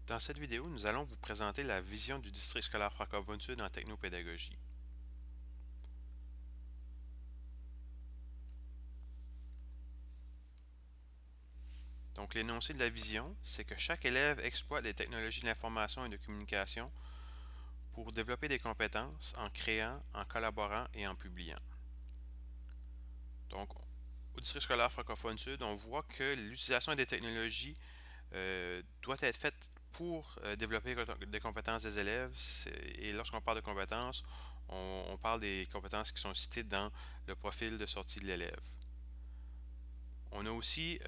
Dans cette vidéo, nous allons vous présenter la vision du district scolaire francophone sud en technopédagogie. Donc, l'énoncé de la vision, c'est que chaque élève exploite les technologies de l'information et de communication pour développer des compétences en créant, en collaborant et en publiant. Donc, au district scolaire francophone sud, on voit que l'utilisation des technologies doit être faite pour développer des compétences des élèves. Et lorsqu'on parle de compétences, on parle des compétences qui sont citées dans le profil de sortie de l'élève. On a aussi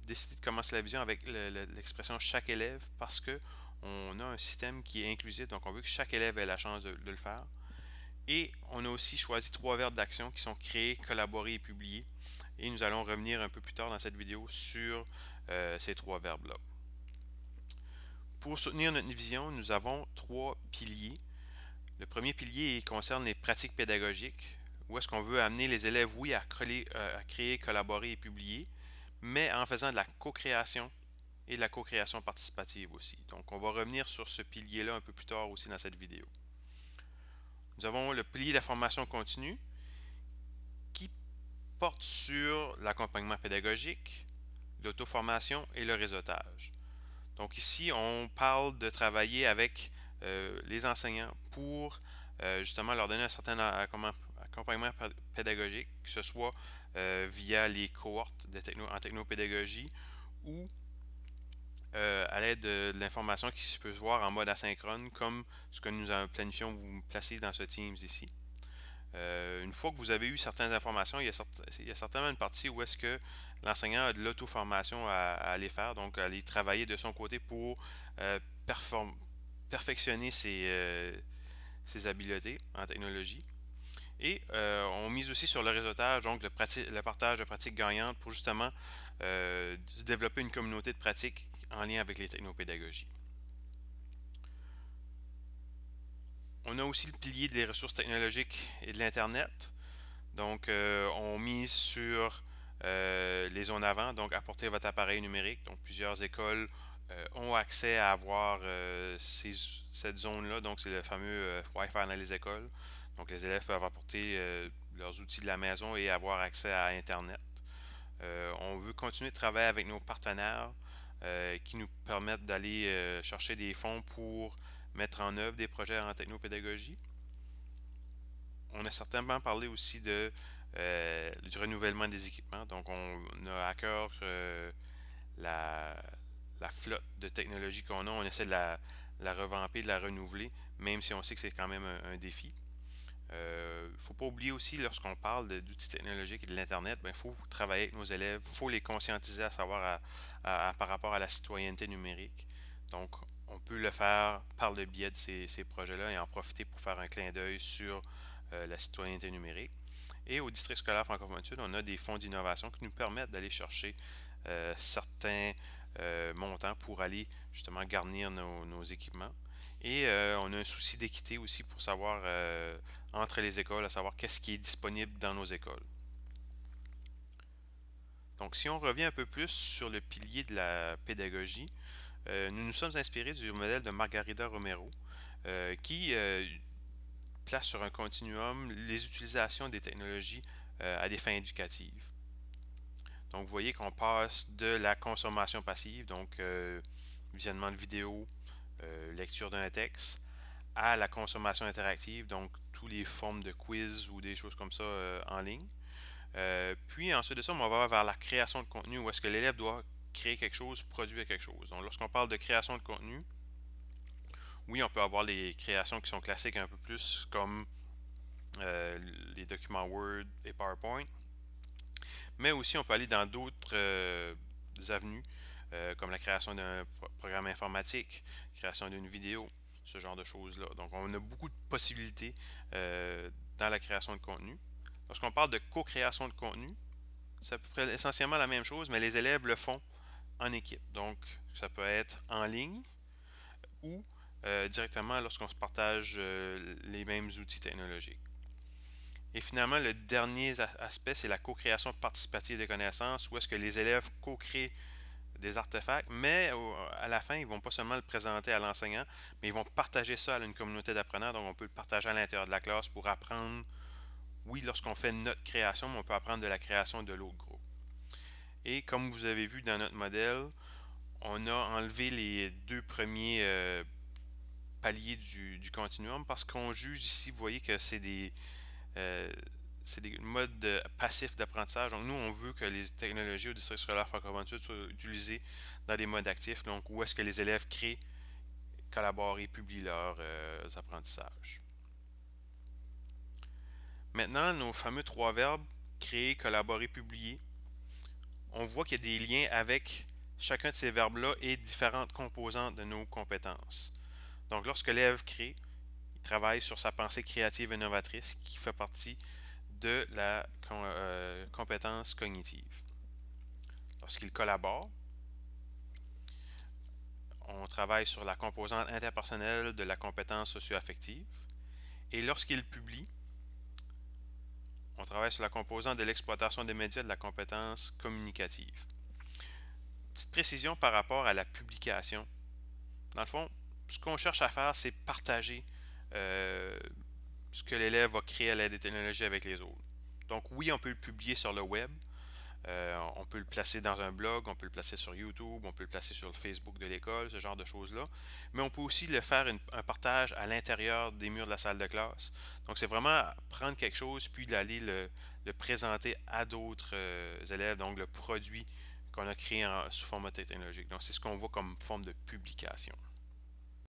décidé de commencer la vision avec l'expression chaque élève parce que on a un système qui est inclusif, donc on veut que chaque élève ait la chance de le faire. Et on a aussi choisi 3 verbes d'action qui sont créer, collaborer et publier. Et nous allons revenir un peu plus tard dans cette vidéo sur ces 3 verbes-là. Pour soutenir notre vision, nous avons 3 piliers. Le premier pilier concerne les pratiques pédagogiques, où est-ce qu'on veut amener les élèves, oui, à créer, collaborer et publier, mais en faisant de la co-création et de la co-création participative aussi. Donc, on va revenir sur ce pilier-là un peu plus tard aussi dans cette vidéo. Nous avons le pilier de la formation continue qui porte sur l'accompagnement pédagogique, l'auto-formation et le réseautage. Donc ici, on parle de travailler avec les enseignants pour justement leur donner un certain accompagnement pédagogique, que ce soit via les cohortes en technopédagogie ou à l'aide de l'information qui se peut se voir en mode asynchrone, comme ce que nous planifions vous placer dans ce Teams ici. Une fois que vous avez eu certaines informations, il y a certainement une partie où est-ce que l'enseignant a de l'auto-formation à aller faire, donc à aller travailler de son côté pour euh, perfectionner ses habiletés en technologie. Et on mise aussi sur le réseautage, donc le partage de pratiques gagnantes pour justement développer une communauté de pratiques en lien avec les technopédagogies. On a aussi le pilier des ressources technologiques et de l'Internet. Donc, on mise sur les zones avant, donc apporter votre appareil numérique. Donc, plusieurs écoles ont accès à avoir cette zone-là. Donc, c'est le fameux Wi-Fi dans les écoles. Donc, les élèves peuvent apporter leurs outils de la maison et avoir accès à Internet. On veut continuer de travailler avec nos partenaires qui nous permettent d'aller chercher des fonds pour mettre en œuvre des projets en technopédagogie. On a certainement parlé aussi du renouvellement des équipements. Donc, on a à cœur la, la flotte de technologies qu'on a. On essaie de la revamper, de la renouveler, même si on sait que c'est quand même un défi. Il ne faut pas oublier aussi, lorsqu'on parle d'outils technologiques et de l'Internet, il faut travailler avec nos élèves, il faut les conscientiser à savoir par rapport à la citoyenneté numérique. Donc, on peut le faire par le biais de ces projets-là et en profiter pour faire un clin d'œil sur la citoyenneté numérique. Et au district scolaire francophone sud, on a des fonds d'innovation qui nous permettent d'aller chercher certains montants pour aller justement garnir nos équipements. Et on a un souci d'équité aussi pour savoir entre les écoles, à savoir qu'est-ce qui est disponible dans nos écoles. Donc, si on revient un peu plus sur le pilier de la pédagogie, nous nous sommes inspirés du modèle de Margarida Romero, qui place sur un continuum les utilisations des technologies à des fins éducatives. Donc, vous voyez qu'on passe de la consommation passive, donc visionnement de vidéos, lecture d'un texte, à la consommation interactive, donc toutes les formes de quiz ou des choses comme ça en ligne. Puis ensuite de ça, on va vers la création de contenu où est-ce que l'élève doit créer quelque chose, produire quelque chose. Donc lorsqu'on parle de création de contenu, oui, on peut avoir les créations qui sont classiques un peu plus comme les documents Word et PowerPoint, mais aussi on peut aller dans d'autres avenues comme la création d'un programme informatique, création d'une vidéo, ce genre de choses-là. Donc, on a beaucoup de possibilités dans la création de contenu. Lorsqu'on parle de co-création de contenu, c'est à peu près essentiellement la même chose, mais les élèves le font en équipe. Donc, ça peut être en ligne ou directement lorsqu'on se partage les mêmes outils technologiques. Et finalement, le dernier aspect, c'est la co-création participative des connaissances, où est-ce que les élèves co-créent des artefacts, mais à la fin, ils vont pas seulement le présenter à l'enseignant, mais ils vont partager ça à une communauté d'apprenants. Donc, on peut le partager à l'intérieur de la classe pour apprendre. Oui, lorsqu'on fait notre création, mais on peut apprendre de la création de l'autre groupe. Et comme vous avez vu dans notre modèle, on a enlevé les deux premiers paliers du continuum parce qu'on juge ici, vous voyez que euh, c'est des modes passifs d'apprentissage. Donc, nous, on veut que les technologies au district scolaire francophone sud soient utilisées dans des modes actifs. Donc, où est-ce que les élèves créent, collaborent et publient leurs apprentissages. Maintenant, nos fameux trois verbes, créer, collaborer, publier, on voit qu'il y a des liens avec chacun de ces verbes-là et différentes composantes de nos compétences. Donc, lorsque l'élève crée, il travaille sur sa pensée créative et novatrice qui fait partie de la compétence cognitive. Lorsqu'il collabore, on travaille sur la composante interpersonnelle de la compétence socio-affective. Et lorsqu'il publie, on travaille sur la composante de l'exploitation des médias de la compétence communicative. Petite précision par rapport à la publication. Dans le fond, ce qu'on cherche à faire, c'est partager ce que l'élève va créer à l'aide des technologies avec les autres. Donc oui, on peut le publier sur le web, on peut le placer dans un blog, on peut le placer sur YouTube, on peut le placer sur le Facebook de l'école, ce genre de choses-là. Mais on peut aussi le faire un partage à l'intérieur des murs de la salle de classe. Donc c'est vraiment prendre quelque chose puis d'aller le présenter à d'autres élèves, donc le produit qu'on a créé sous format technologique. Donc c'est ce qu'on voit comme forme de publication.